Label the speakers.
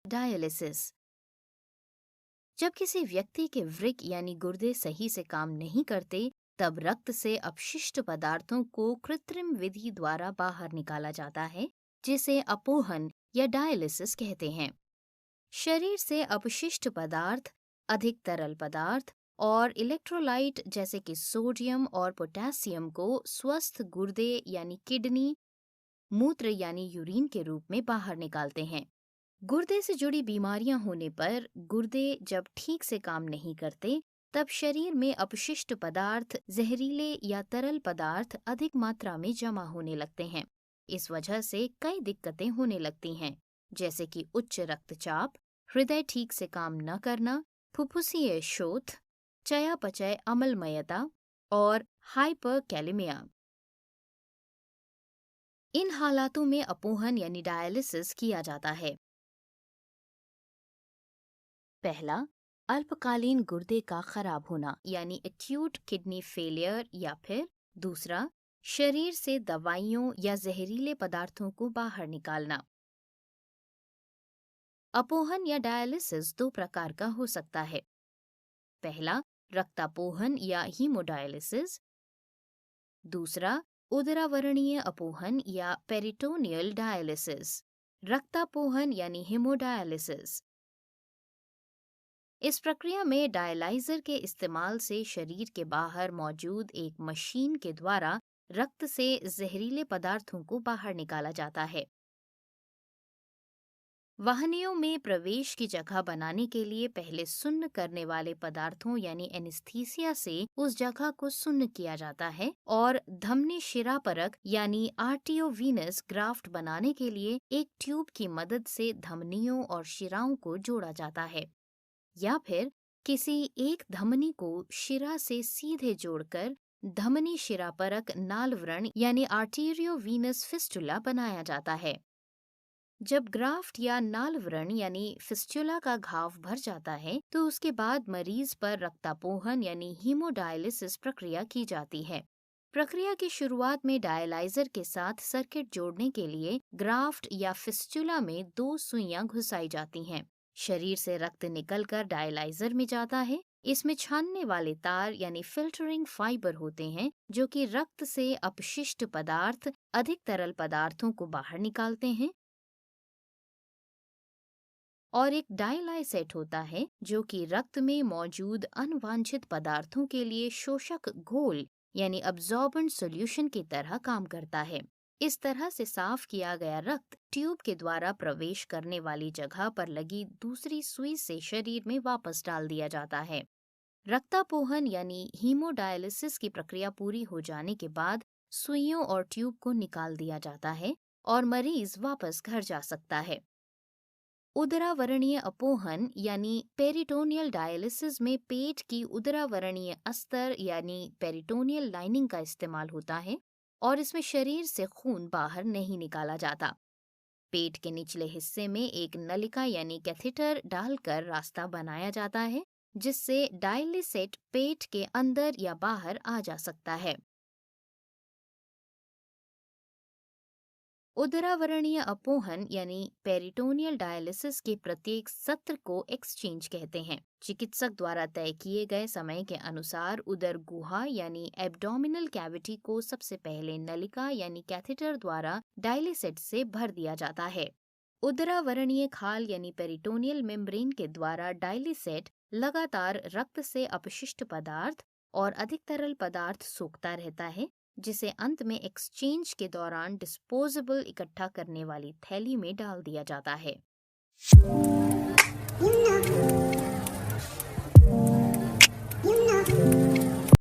Speaker 1: Dialysis. जब किसी व्यक्ति के वृक्क यानी गुर्दे सही से काम नहीं करते, तब रक्त से अपशिष्ट पदार्थों को कृत्रिम विधि द्वारा बाहर निकाला जाता है, जिसे अपोहन या डायलिसिस कहते हैं। शरीर से अपशिष्ट पदार्थ, अधिक तरल पदार्थ और इलेक्ट्रोलाइट जैसे कि सोडियम और पोटेशियम को स्वस्थ गुर्दे यानी किडनी, मूत्र यानी यूरिन के रूप में बाहर निकालते हैं। गुर्दे से जुड़ी बीमारियां होने पर गुर्दे जब ठीक से काम नहीं करते, तब शरीर में अपशिष्ट पदार्थ, जहरीले या तरल पदार्थ अधिक मात्रा में जमा होने लगते हैं। इस वजह से कई दिक्कतें होने लगती हैं, जैसे कि उच्च रक्तचाप, हृदय ठीक से काम न करना, फुफ्फुसीय शोथ, चयापचय अम्लमयता और हाइपरकैलेमिया। इन हालातों में अपोहन यानी डायलिसिस किया जाता है। पहला, अल्पकालीन गुर्दे का खराब होना यानी एक्यूट किडनी फेलियर, या फिर दूसरा, शरीर से दवाइयों या जहरीले पदार्थों को बाहर निकालना। अपोहन या डायलिसिस दो प्रकार का हो सकता है। पहला, रक्तापोहन या हीमोडायलिसिस। दूसरा, उदरावरणीय अपोहन या पेरिटोनियल डायलिसिस। रक्तापोहन यानी हीमोडायलिसिस। इस प्रक्रिया में डायलाइजर के इस्तेमाल से शरीर के बाहर मौजूद एक मशीन के द्वारा रक्त से जहरीले पदार्थों को बाहर निकाला जाता है। वाहिनियों में प्रवेश की जगह बनाने के लिए पहले सुन्न करने वाले पदार्थों यानी एनेस्थीसिया से उस जगह को सुन्न किया जाता है, और धमनी शिरापरक यानी आर्टियोवीनस ग्राफ्ट बनाने के लिए एक ट्यूब की मदद से धमनियों और शिराओं को जोड़ा जाता है, या फिर किसी एक धमनी को शिरा से सीधे जोड़कर धमनी शिरापरक नालव्रण यानी आर्टेरियोवीनस फिस्टुला बनाया जाता है। जब ग्राफ्ट या नालव्रण यानी फिस्टुला का घाव भर जाता है, तो उसके बाद मरीज पर रक्तापोहन यानी हीमोडायलिसिस प्रक्रिया की जाती है। प्रक्रिया की शुरुआत में डायलाइजर के साथ सर्किट जोड़ने के लिए ग्राफ्ट या फिस्टुला में 2 सुइयां घुसाई जाती हैं। शरीर से रक्त निकलकर डायलाइजर में जाता है। इसमें छानने वाले तार यानी फिल्टरिंग फाइबर होते हैं, जो कि रक्त से अपशिष्ट पदार्थ, अधिक तरल पदार्थों को बाहर निकालते हैं। और एक डायलाइसेट होता है, जो कि रक्त में मौजूद अनवांछित पदार्थों के लिए शोषक घोल यानी अब्जॉर्बेंट सॉल्यूशन की तरह काम करता है। इस तरह से साफ किया गया रक्त ट्यूब के द्वारा प्रवेश करने वाली जगह पर लगी दूसरी सुई से शरीर में वापस डाल दिया जाता है। रक्तापोहन यानी हीमोडायलिसिस की प्रक्रिया पूरी हो जाने के बाद सुइयों और ट्यूब को निकाल दिया जाता है और मरीज वापस घर जा सकता है। उदरावरणीय अपोहन यानी पेरिटोनियल डायलिसिस में पेट की उदरावरणीय अस्तर यानी पेरिटोनियल लाइनिंग का इस्तेमाल होता है, और इसमें शरीर से खून बाहर नहीं निकाला जाता। पेट के निचले हिस्से में एक नलिका यानी कैथेटर डालकर रास्ता बनाया जाता है, जिससे डायलिसेट पेट के अंदर या बाहर आ जा सकता है। उदरावरणीय अपोहन यानी पेरिटोनियल डायलिसिस के प्रत्येक सत्र को एक्सचेंज कहते हैं। चिकित्सक द्वारा तय किए गए समय के अनुसार उदर गुहा यानी एब्डोमिनल कैविटी को सबसे पहले नलिका यानी कैथेटर द्वारा डायलिसेट से भर दिया जाता है। उदरावरणीय खाल यानी पेरिटोनियल मेम्ब्रेन के द्वारा डायलिसेट लगातार रक्त से अपशिष्ट पदार्थ और अधिक तरल पदार्थ सोखता रहता है, जिसे अंत में एक्सचेंज के दौरान डिस्पोजेबल इकट्ठा करने वाली थैली में डाल दिया जाता है।